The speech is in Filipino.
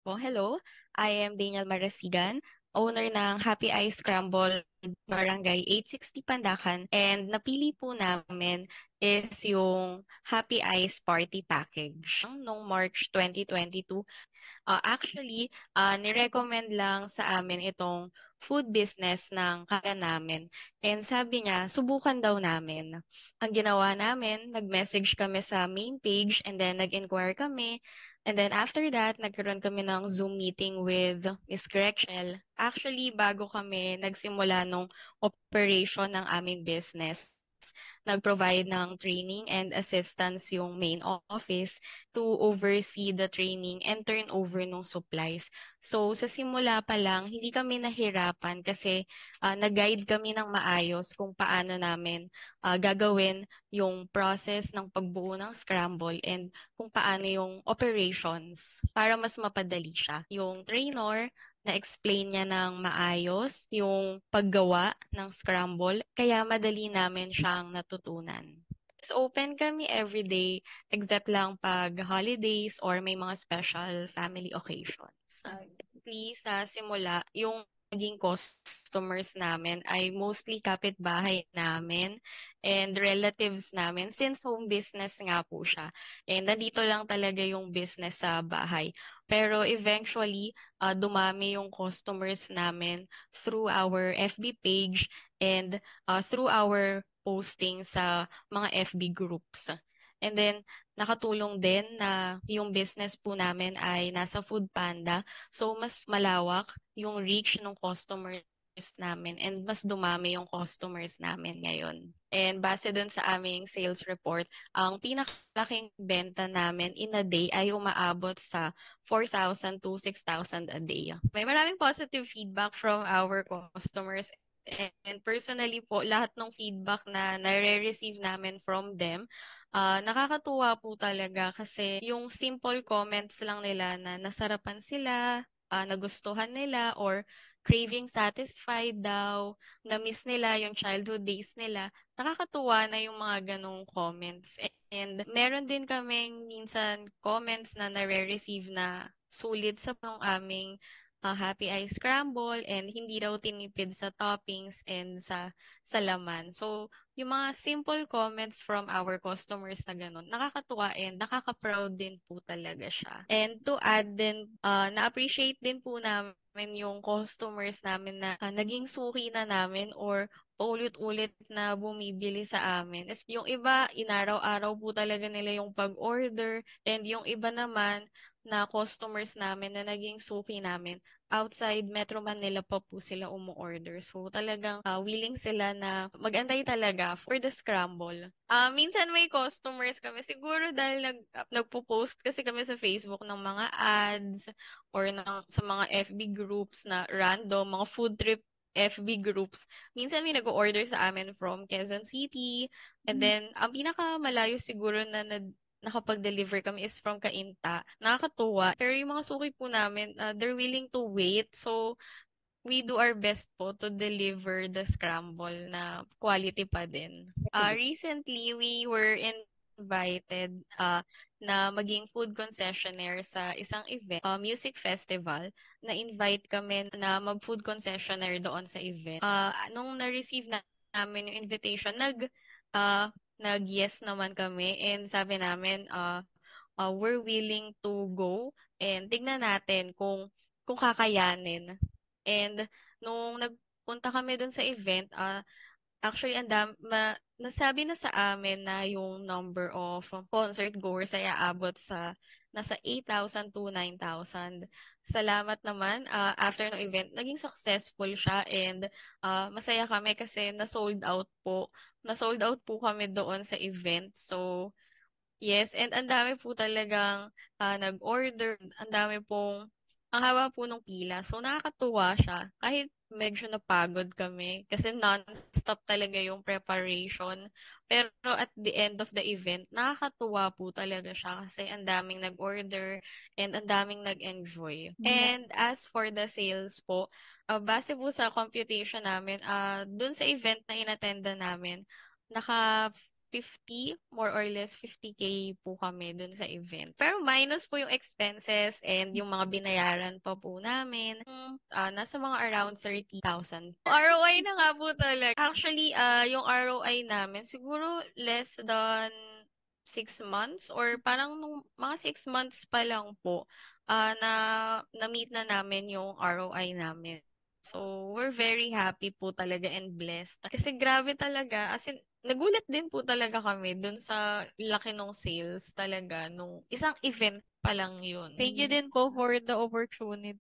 Hello. I am Daniel Marasigan, owner ng Happy Ice Scramble Barangay 860 Pandacan, and napili po namin is yung Happy Ice Party Package noong March 2022. Nirecommend lang sa amin itong food business ng kaya namin. And sabi niya, subukan daw namin. Ang ginawa namin, nag-message kami sa main page and then nag-inquire kami. And then after that, nagkaroon kami ng Zoom meeting with Miss Gretchel. Actually, bago kami nagsimula nung operation ng aming business, nag-provide ng training and assistance yung main office to oversee the training and turnover ng supplies. So sa simula pa lang, hindi kami nahirapan kasi nag-guide kami ng maayos kung paano namin gagawin yung process ng pagbuo ng scramble and kung paano yung operations para mas mapadali siya. Yung trainer, na-explain niya ng maayos yung paggawa ng scramble, kaya madali namin siyang natutunan. Open kami everyday except lang pag holidays or may mga special family occasions. Typically, sa simula, yung naging customers namin ay mostly kapitbahay namin and relatives namin since home business nga po siya. And nandito lang talaga yung business sa bahay. Pero eventually, dumami yung customers namin through our FB page and through our posting sa mga FB groups. And then, nakatulong din na yung business po namin ay nasa Food Panda. So, mas malawak yung reach ng customers namin and mas dumami yung customers namin ngayon. And base dun sa aming sales report, ang pinakalaking benta namin in a day ay umaabot sa 4,000 to 6,000 a day. May maraming positive feedback from our customers. And personally po, lahat ng feedback na nare-receive namin from them, nakakatuwa po talaga kasi yung simple comments lang nila na nasarapan sila, nagustuhan nila, or craving satisfied daw, na-miss nila yung childhood days nila, nakakatuwa na yung mga ganong comments. And meron din kaming minsan comments na nare-receive na sulit sa pang aming Happy Ice Scramble and hindi raw tinipid sa toppings and sa laman. So, yung mga simple comments from our customers na ganun, nakakatuwa and nakaka-proud din po talaga siya. And to add din, na-appreciate din po namin yung customers namin na naging suki na namin or paulit-ulit na bumibili sa amin. Yung iba, inaraw-araw po talaga nila yung pag-order and yung iba naman na customers namin na naging suki namin, outside Metro Manila pa po sila umu-order. So talagang willing sila na mag-antay talaga for the scramble. Minsan may customers kami, siguro dahil nagpo-post kasi kami sa Facebook ng mga ads or sa mga FB groups na random, mga food trip FB groups. Minsan may nag-order sa amin from Quezon City. And then, ang pinakamalayo siguro na nakapag-deliver kami is from Cainta. Nakakatuwa. Pero yung mga suki po namin, they're willing to wait. So, we do our best po to deliver the scramble na quality pa din. Recently, we were invited na maging food concessionaire sa isang event, music festival. Na-invite kami na mag-food concessionaire doon sa event. Nung na-receive namin yung invitation, uh, nag-yes naman kami and sabi namin, we're willing to go and tignan natin kung kakayanin. And nung nagpunta kami dun sa event, actually nasabi na sa amin na yung number of concert goers ay aabot sa nasa 8,000 to 9,000. Salamat naman, after ng event, naging successful siya and masaya kami kasi na-sold out po. Na-sold out po kami doon sa event. So, yes, and ang dami po talagang nag-order, ang haba po ng pila. So nakakatuwa siya. Kahit medyo napagod kami kasi non-stop talaga yung preparation. Pero at the end of the event, nakakatuwa po talaga siya kasi ang daming nag-order and ang daming nag-enjoy. And as for the sales po, base po sa computation namin, dun sa event na inattenda namin, naka more or less 50K po kami dun sa event. Pero minus po yung expenses and yung mga binayaran pa po namin. Nasa mga around 30,000. ROI na nga po talaga. Actually, yung ROI namin, siguro less than 6 months or parang nung mga 6 months pa lang po, na-meet na namin yung ROI namin. So, we're very happy po talaga and blessed. Kasi grabe talaga, as in, nagulat din po talaga kami dun sa laki ng sales talaga nung isang event pa lang yun. Thank you din po for the opportunity.